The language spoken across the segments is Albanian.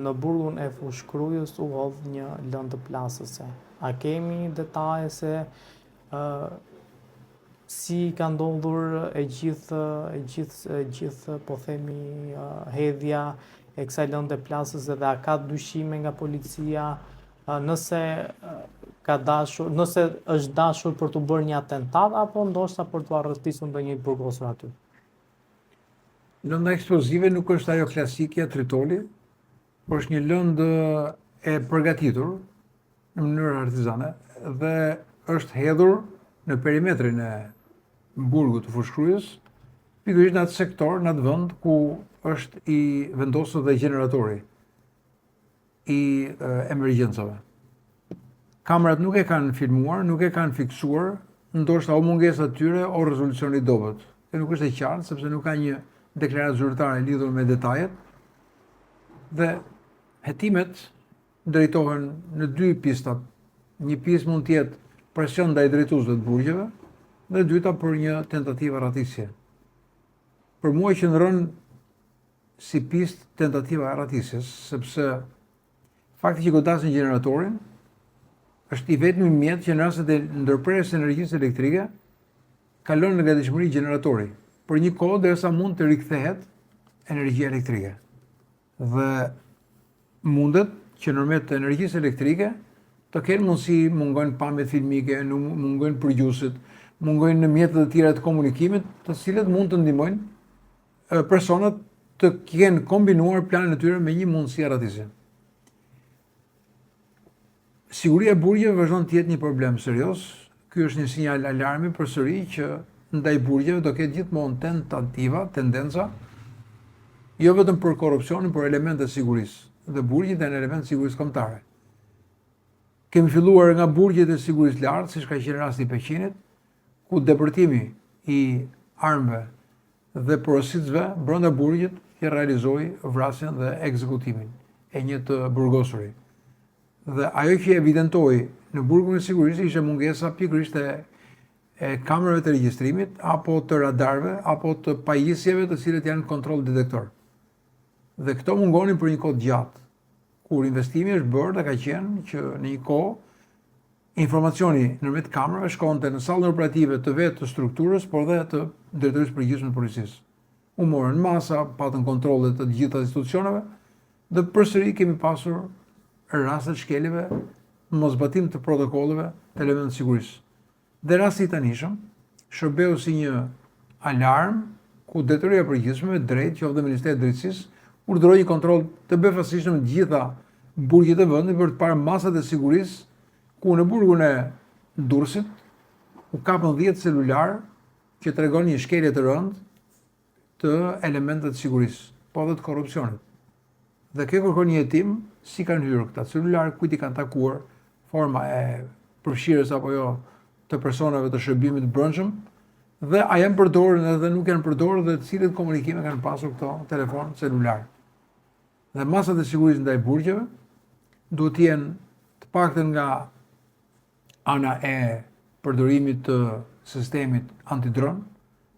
në burgun e Fushkrujës u hodh një lëndë plasëse. A kemi detaje se si ka ndodhur e gjithë po themi hedhja e kësaj lëndë plasëse dhe a ka dyshime nga policia nëse është dashur për të bërë një atentat apo ndoshta për të arrestisur ndonjë burgosur aty? Lënda eksplozive nuk është ajo klasikja Tritoli, por është një lëndë e përgatitur në mënyrë artizane dhe është hedhur në perimetrin e burgut të Fushkrujës, pikërisht në atë sektor, në atë vend ku është i vendosur dhe gjeneratori i emergjencave. Kamerat nuk e kanë filmuar, nuk e kanë fiksuar, ndoshta o mungesa e tyre o rezolucioni i dobët. Kjo nuk është e qartë sepse nuk ka një deklaratë zyrtare lidhur me detajet dhe hetimet drejtohen në dy pistat. Një pistë mund të jetë presion ndaj drejtuesve të burgjeve dhe dyta për një tentativë arratisje. Për mua qëndron si pistë tentativa arratisjes, sepse fakti që godasin gjeneratorin është i vetmi mjet që në rastet e ndërprerjes së energjisë elektrike kalon në gatishmëri gjeneratori për një kohë derisa mund të rikthehet energjia elektrike. Dhe mundet që nërmjet të energjisë elektrike të kenë mundësi, mungojnë pamjet filmike, mungojnë përgjuesit, mungojnë në mjetet e tjera të komunikimit, të cilët mund të ndihmojnë personat të kenë kombinuar planin e tyre me një mundësi arratisje. Siguria e burgjeve vazhdon të jetë një problem serioz. Ky është një sinjal alarmi përsëri që ndaj burgjeve do ketë gjithmonë tentativa, tendenca, jo vetëm për korrupsionin, por elemente të sigurisë. Dhe burgjet janë element sigurisë kombëtare. Kemi filluar nga burgjet e sigurisë lartë, siç ka qenë rasti i Peqinit, ku depërtimi i armëve dhe porositësve brenda burgjit i realizoi vrasjen dhe ekzekutimin e një të burgosurit. Dhe ajo që evidentoi në burgun e sigurisë ishte mungesa pikërisht e kamerave të regjistrimit apo të radarëve apo të pajisjeve të cilët janë kontroll detektor. Dhe këto mungonin për një kohë gjatë, kur investimi është bërë dhe ka qenë që në një kohë informacioni nërmjet kamerave shkonte në sallën operative të vetë të strukturës, por dhe të drejtorisë përgjithshme të policisë. U morën masa, patën kontrolle të gjitha institucioneve dhe përsëri kemi pasur rastet shkeljeve, mosbatim të protokolleve të elementëve të sigurisë. Dhe rasti i tanishëm shërbeu si një alarm ku Drejtoria e Përgjithshme drejt qoftë Ministeri i Drejtësisë urdhëroi një kontroll të befasueshëm të gjitha burgjet e vendit për të parë masat e sigurisë ku në burgun e Durrësit u kapën 10 celular që tregon një shkelje të rëndë të elementeve të sigurisë, po edhe të korrupsionit. Dhe kjo kërkon një hetim si kanë hyrë këta celular, kujt i kanë takuar, forma e përfshirjes apo jo të personave të shërbimit të brendshëm, dhe a janë përdorur edhe nuk janë përdorur dhe të cilët komunikime kanë pasur këto telefon celular. Dhe masat e sigurisë ndaj burgjeve duhet të jenë të paktën nga ana e përdorimit të sistemit antidron,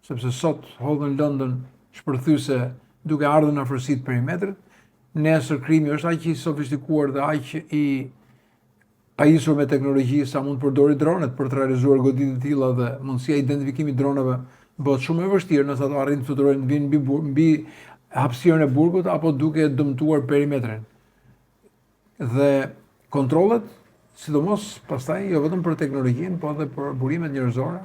sepse sot hodhën lëndën shpërthyese duke ardhur në afërsi të perimetrit. Nesër krimi është aq i sofistikuar dhe aq i pajisur me teknologji sa mund të përdori dronet për të realizuar goditje të tilla dhe mundësia e identifikimit droneve bëhet shumë e vështirë nëse ato arrin të fluturojnë mbi hapësirën e burgut apo duke dëmtuar perimetrin. Dhe kontrollet, sidomos pastaj jo vetëm për teknologjinë, por edhe për burimet njerëzore,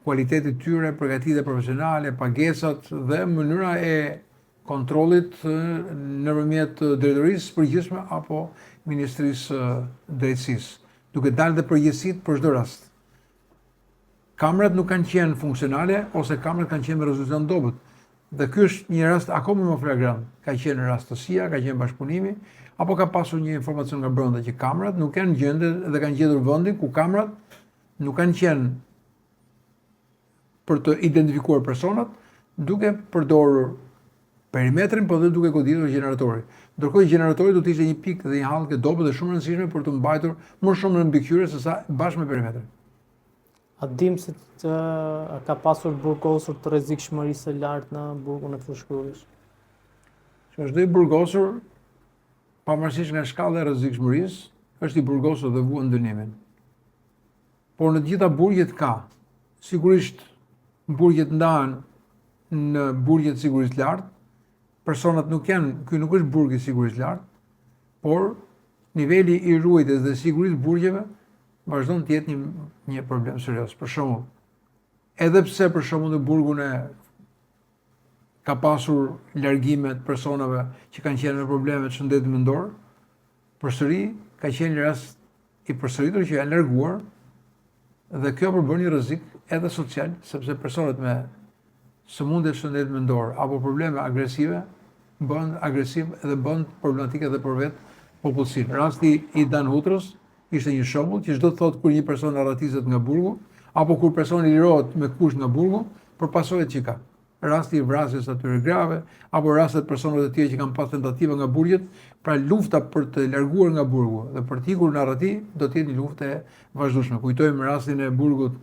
kualiteti i tyre, përgatitja profesionale, pagesat dhe mënyra e kontrollit nëpërmjet drejtorisë së përgjithshme apo Ministrisë Drejtësisë, duke dalë dhe përgjegjësitë për çdo rast. Kamerat nuk kanë qenë funksionale ose kamerat kanë qenë me rezolucion dobët. Dhe ky është një rast akoma më flagrant. Ka qenë rastësia, ka qenë bashkëpunimi, apo ka pasur një informacion nga brenda që kamerat nuk janë gjendë dhe kanë gjetur vendin ku kamerat nuk kanë qenë për të identifikuar personat, duke përdorur perimetrin, po dhe duke goditur gjeneratori. Ndërkohë gjeneratori do të ishte një pikë dhe një hallkë dobët dhe shumë e rëndësishme për të mbajtur më shumë në mbikëqyrje se sa bashkë me perimetrin. A dim se ka pasur burgosur të rrezikshmërisë së lartë në burgun e Fushkrujës? Çdo i burgosur pavarësisht nga shkalla e rrezikshmërisë, është i burgosur dhe vuan dënimin. Por në të gjitha burgjet ka, sigurisht burgjet ndahen në burgjet sigurisë lartë, personat nuk janë, ky nuk është burg i sigurisë lartë, por niveli i ruajtjes dhe sigurisë burgjeve vazhdon të jetë një problem serioz. Për shembull, edhe pse për shembull në burgun e ka pasur largime të personave që kanë qenë me probleme të shëndetit mendor, përsëri ka qenë rast i përsëritur që janë larguar dhe kjo përbën një rrezik edhe social, sepse personat me sëmundje të shëndetit mendor apo probleme agresive bën agresiv dhe bën problematike edhe për vetë popullsinë. Rasti i Dan Hutrës ishte një shembull që çdo të thotë kur një person arratiset nga burgu apo kur personi lirohet me kusht nga burgu për pasojat që ka. Rasti i vrasjes atyre grave, apo rastet personave të tjerë që kanë pasur tentativa nga burgjet, pra lufta për të larguar nga burgu dhe për të ikur në arrati do të jetë një luftë e vazhdueshme. Kujtojmë rastin e burgut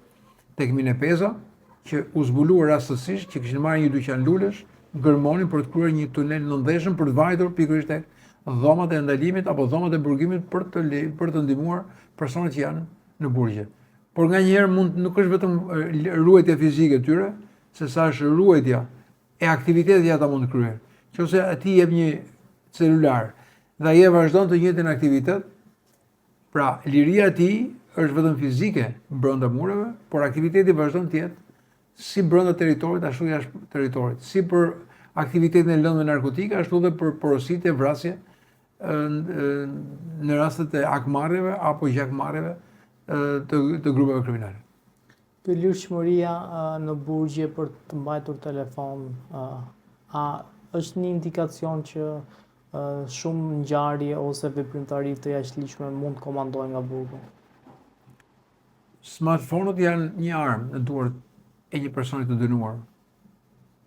tek Minepeza, që u zbuluar rastësisht që kishin marrë një dyqan lulesh, gërmonin për të kryer një tunel nëndeshëm për të vajtur pikërisht tek dhomat e ndalimit apo dhomat e burgimit për të ndihmuar personat që janë në burgje. Por nganjëherë nuk është vetëm ruajtja fizike e tyre, se sa është ruajtja e aktivitetit që ata mund të kryejnë. Nëse ti jep një celular dhe ai vazhdon të njëjtin aktivitet, pra liria e tij është vetëm fizike brenda mureve, por aktiviteti vazhdon të jetë si brenda territorit ashtu jashtë territorit, si për aktivitetin e lëndëve narkotike ashtu edhe për porositë e vrasje në rastet e akmarrjeve apo gjakmarrjeve të grupeve kriminale. Pëllyrshmëria në burgje për të mbajtur telefon, a është një indikacion që shumë ngjarje ose veprimtari të jashtëligjshme mund të komandojnë nga burgu? Smartphone-ut janë një armë në duart e një personi të dënuar,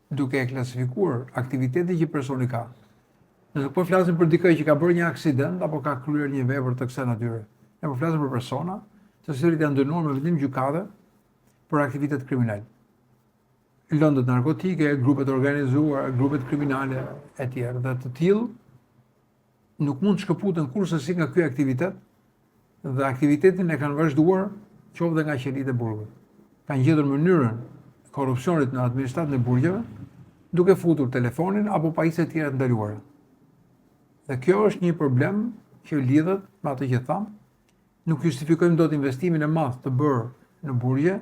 duke e klasifikuar aktivitetin që personi ka. Nëse po flasim për dikë që ka bërë një aksident apo ka kryer një vepër të kësaj natyre, ne po flasim për persona të cilët janë dënuar me vendim gjykate për aktivitet kriminal. Lëndët narkotike, grupet organizuar, grupet kriminale e tjerë. Dhe të tillë nuk mund të shkëputen kurrësi nga ky aktivitet dhe aktivitetin e kanë vazhduar qoftë dhe nga qelitë e burgut. Kanë gjetur mënyrën e korrupsionit në administratën e burgjeve duke futur telefonin apo pajisje të tjera të ndaluara. Dhe kjo është një problem që lidhet me atë që tham. Nuk justifikojmë dot investimin e madh të bërë në burgje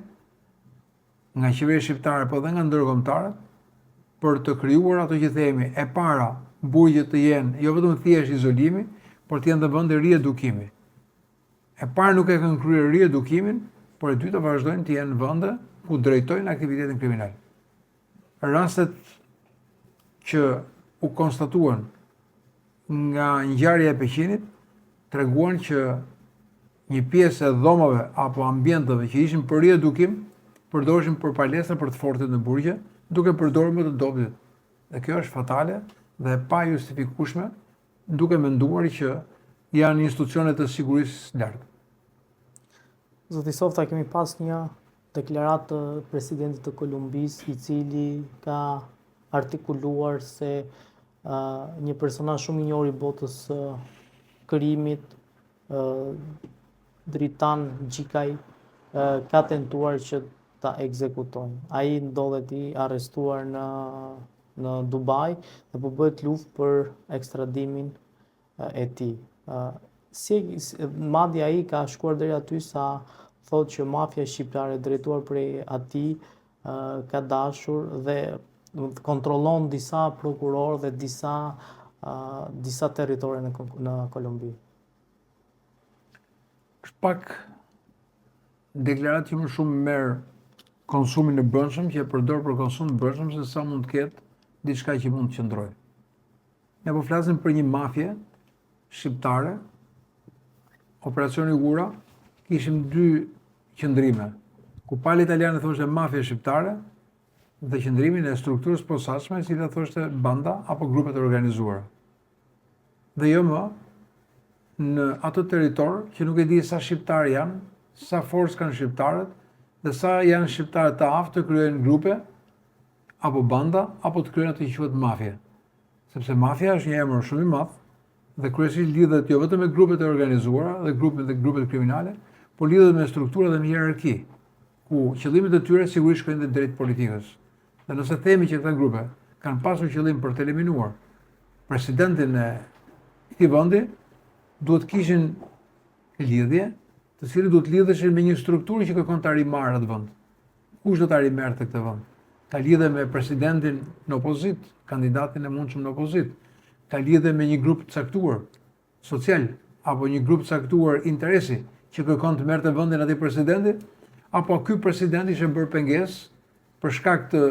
nga qeveria shqiptare po dhe nga ndërkombëtarët për të krijuar ato që themi e para burgjet të jenë jo vetëm thjesht izolimi, por të jenë dhe vende riedukimi. E para nuk e kanë kryer riedukimin, por e dyta vazhdojnë të jenë vende ku drejtojnë aktivitetin kriminal. Rastet që u konstatuan nga ngjarja e Peqinit treguan që një pjesë e dhomave apo ambienteve që ishin për riedukim përdoreshin për palestra për të fortit në burgje, duke përdorur më të dobët. Dhe kjo është fatale dhe pa justifikueshme, duke menduar që janë institucione të sigurisë lartë. Zoti Softa, kemi pas një deklaratë të presidentit të Kolumbisë, i cili ka artikuluar se një personazh shumë i njohur i botës krimit, Dritan Gjikaj, ka tentuar që ta ekzekutojnë. Ai ndodhet i arrestuar në Dubai dhe po bëhet luftë për ekstradimin e tij. Madje ai ka shkuar deri aty sa thotë që mafia shqiptare drejtuar prej atij ka dashur dhe kontrollon disa prokurorë dhe disa territore në Kolumbi. Është pak deklaratë që më shumë merr konsumin e brendshëm, që e përdor për konsum të brendshëm, se sa mund të ketë diçka që mund të qëndrojë. Ne po flasim për një mafje shqiptare. Operacioni Ura kishim dy qëndrime. Ku palë italiane thoshte mafja shqiptare dhe qëndrimin e strukturës posaçme, e cila thoshte banda apo grupet e organizuara. Dhe jo më në atë territor që nuk e di sa shqiptarë janë, sa forcë kanë shqiptarët dhe sa janë shqiptarët të aftë të kryejnë grupe apo banda apo të kryejnë atë që quhet mafia. Sepse mafia është një emër shumë i madh dhe kryesisht lidhet jo vetëm me grupet e organizuara dhe grupet kriminale, por lidhet me struktura dhe me hierarki, ku qëllimet e tyre sigurisht shkojnë dhe drejt politikës. Dhe nëse themi që këta grupe kanë pasur qëllim për të eliminuar presidentin e këtij vendi, duhet kishin lidhje, të cilët duhet lidheshin me një strukturë që kërkon ta rimarrë atë vend. Kush do ta rimerrte këtë vend? Ka lidhje me presidentin në opozit, kandidatin e mundshëm në opozit. Ka lidhje me një grup të caktuar social apo një grup të caktuar interesi që kërkon të merrte vendin atij presidenti, apo ky president ishte bërë pengesë për shkak të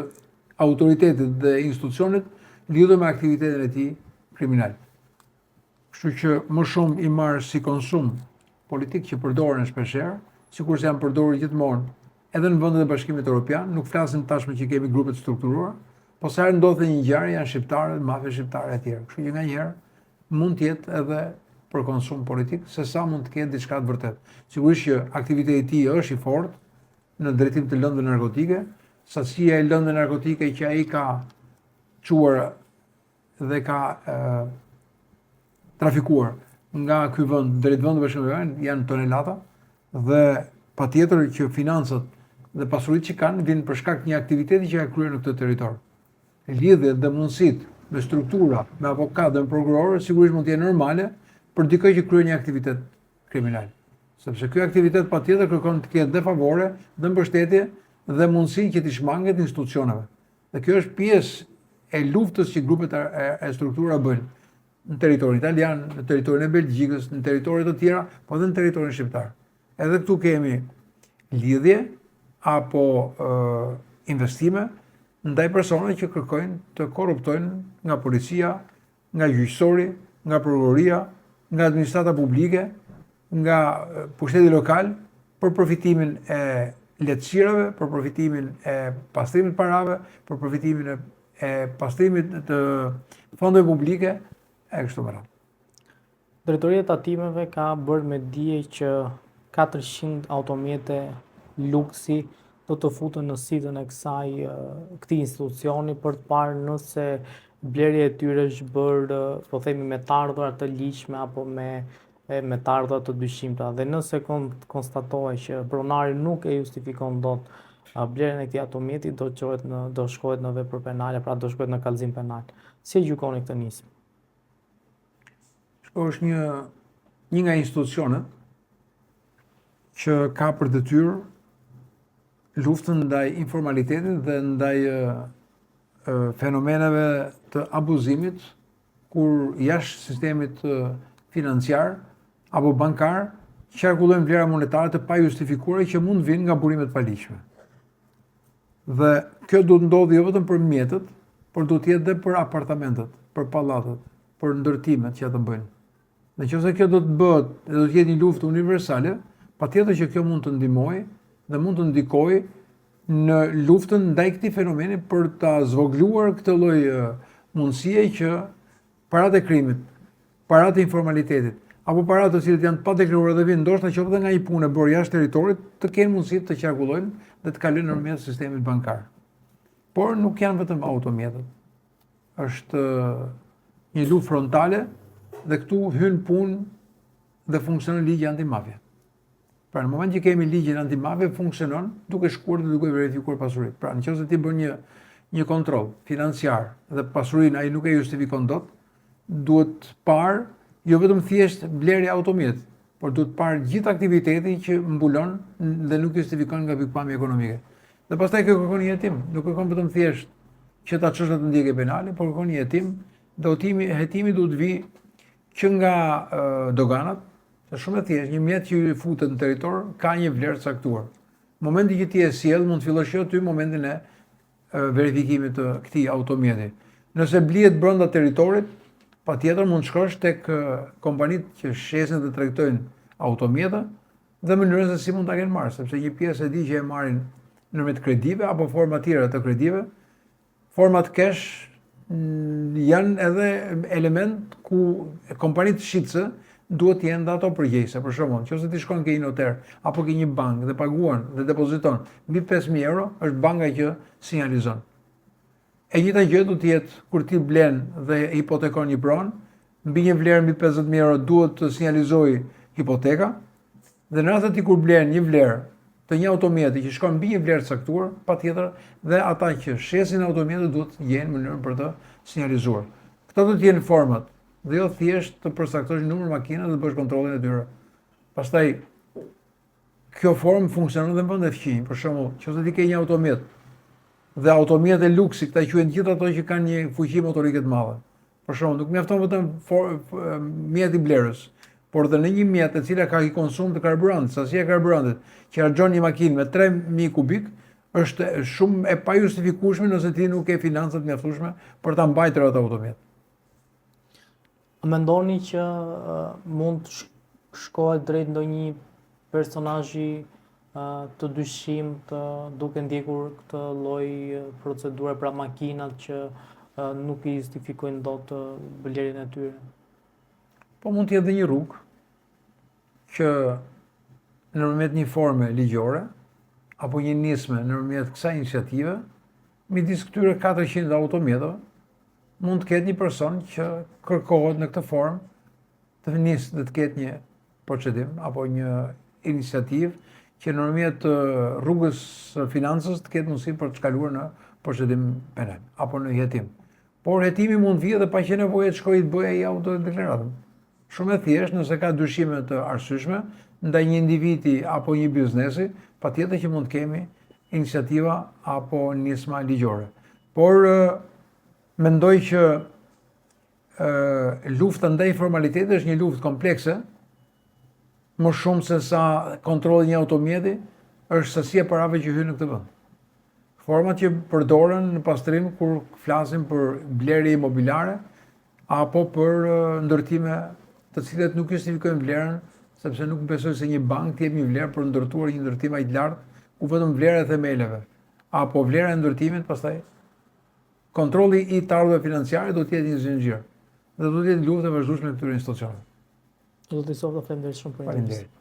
autoritetit dhe institucionit lidhur me aktivitetin e tij kriminal. Kështu që më shumë i marr si konsum politik që përdoren shpeshherë, sikurse janë përdorur gjithmonë edhe në vendet e Bashkimit Evropian, nuk flasim tashmë që kemi grupe të strukturuara, po sa herë ndodhet një ngjarje janë shqiptarët, mafia shqiptare e tjerë. Kështu që nganjëherë mund të jetë edhe për konsum politik, se sa mund të ketë diçka të vërtetë. Sigurisht që aktiviteti i tij është i fortë në drejtim të lëndëve narkotike, sasia e lëndëve narkotike që ai ka çuar dhe ka trafikuar nga ky vend drejt vendeve bashkëkombëtare janë tonelata dhe patjetër që financat dhe pasuritë që kanë vinë për shkak të një aktiviteti që ka kryer në këtë territor. Lidhjet dhe mundësitë me struktura, me avokat dhe me prokurorë sigurisht mund të jenë normale për dikë që kryen një aktivitet kriminal. Sepse ky aktivitet patjetër kërkon të ketë dhe favore, dhe mbështetje dhe mundësinë që të shmanget institucioneve. Dhe kjo është pjesë e luftës që grupet e struktura bëjnë në territorin italian, në territorin e Belgjikës, në territoret të tjera, po edhe në territorin shqiptar. Edhe këtu kemi lidhje apo investime ndaj personave që kërkojnë të korruptojnë nga policia, nga gjyqësori, nga prokuroria, nga administrata publike, nga pushteti lokal për përfitimin e lehtësirave, për përfitimin e pastrimit parave, për përfitimin e pastrimit të fondeve publike e kështu me radhë. Drejtoria e tatimeve ka bërë me dije që 400 automjete luksi do të futen në sitën e këtij institucioni për të parë nëse blerja e tyre është bërë, po themi, me të ardhurat të ligjshme apo me të ardhurat të dyshimta. Dhe nëse konstatohet që pronari nuk e justifikon dot blerjen e këtij automjeti, do shkohet në vepër penale, pra do shkohet në kallëzim penal. Si e gjykoni këtë nismë? Është një nga institucionet që ka për detyrë luftën ndaj informalitetit dhe ndaj fenomeneve të abuzimit, kur jashtë sistemit financiar apo bankar qarkullojnë vlera monetare të pajustifikuara që mund vinë nga burimet paligjshme. Dhe kjo duhet ndodhi jo vetëm për mjetet, por duhet të jetë edhe për apartamentet, për pallatet, për ndërtimet që ata bëjnë. Nëse kjo do të bëhet dhe do të jetë një luftë universale, patjetër që kjo mund të ndihmojë dhe mund të ndikojë në luftën ndaj këtij fenomeni për ta zvogëluar këtë lloj mundësie që paratë e krimit, paratë e informalitetit, apo paratë të cilët janë pa deklaruar dhe vinë ndoshta qoftë nga një punë e bërë jashtë territorit, të kenë mundësi të qarkullojnë dhe të kalojnë nëpërmjet sistemit bankar. Por nuk janë vetëm automjetet. Është një luftë frontale dhe këtu hyn punë dhe funksionon ligji antimafia. Pra në moment që kemi ligjin antimafia, funksionon duke shkuar dhe duke verifikuar pasuritë. Pra nëse ti bën një kontroll financiar dhe pasurinë ai nuk e justifikon dot, duhet parë jo vetëm thjesht blerja automjet, por duhet parë gjithë aktiviteti që mbulon dhe nuk justifikon nga pikpamja ekonomike. Dhe pastaj kjo kërkon një hetim, nuk kërkon vetëm thjesht që ta çosh në ndjekje penale, por kërkon një hetim, dhe hetimi duhet vi që nga doganat. Është shumë e thjeshtë, një mjet që futet në territor ka një vlerë të caktuar. Momenti që ti e sjell mund të fillosh aty momentin e verifikimit të këtij automjeti. Nëse blihet brenda territorit, patjetër mund të shkosh tek kompanitë që shesin dhe tregtojnë automjeta dhe mënyrën se si mund ta kenë marrë, sepse një pjesë e di që e marrin nëpërmjet kredive apo forma tjera të kredive. Format cash janë edhe element ku kompanitë shitse duhet të jenë dhe ato përgjegjëse. Për shembull, nëse ti shkon ke një noter apo ke një bankë dhe paguan dhe depoziton mbi 5.000 euro, është banka që sinjalizon. E njëjta gjë do të jetë kur ti blen dhe hipotekon një pronë, mbi një vlerë mbi 50.000 euro duhet të sinjalizojë hipoteka, dhe në rast se ti kur blen një vlerë të një automjeti që shkon mbi një vlerë të caktuar, patjetër dhe ata që shesin automjetin duhet të gjenë mënyrën për të sinjalizuar. Këto do të jenë format, dhe jo thjesht të përcaktosh numër makina dhe të bësh kontrollin e tyre. Pastaj kjo formë funksionon edhe në vende fqinj. Për shembull, nëse ti ke një automjet dhe automjet e luksi, këta quhen gjithë ato që kanë një fuqi motorike të madhe. Për shembull, nuk mjafton vetëm mjeti blerës, por dhe në një mjet e cila ka një konsum të karburantit, sasia e karburantit, që harxhon një makinë me 3000 kubik, është shumë e pajustifikueshme nëse ti nuk ke financat mjaftueshme për ta mbajtur atë automjet. A mendoni që mund të shkohet drejt ndonjë personazhi të dyshimt duke ndjekur këtë lloj procedure, pra makinat që nuk i justifikojnë dot blerjen e tyre? Po mund të jetë dhe një rrugë që nëpërmjet një forme ligjore apo një nisme nëpërmjet kësaj iniciative, midis këtyre 400 automjeteve, mund të ketë një person që kërkohet në këtë formë të nisë dhe të ketë një procedim apo një iniciativë që nëpërmjet rrugës së financës të ketë mundësi për të shkaluar në procedim penal apo në hetim. Por hetimi mund vijë edhe pa qenë nevojë të shkojë të bëjë ai autodeklaratën. Shumë e thjeshtë, nëse ka dyshime të arsyeshme ndaj një individi apo një biznesi, patjetër që mund të kemi iniciativa apo nisma ligjore. Por mendoj që lufta ndaj formalitetit është një luftë komplekse, më shumë se sa kontrolli një automjeti është sasia parave që hyn në këtë vend. Format që përdoren në pastrim kur flasim për blerje imobiliare apo për ndërtime të cilat nuk justifikojnë vlerën, sepse nuk besoj se një bank të jep një vlerë për ndërtuar një ndërtim aq të lartë ku vetëm vlera e themeleve apo vlera e ndërtimit, pastaj kontrolli i të ardhurave financiare do të jetë një zinxhir dhe do të jetë luftë e vazhdueshme me këtyre institucioneve. Zoti Softa, faleminderit shumë për intervistë.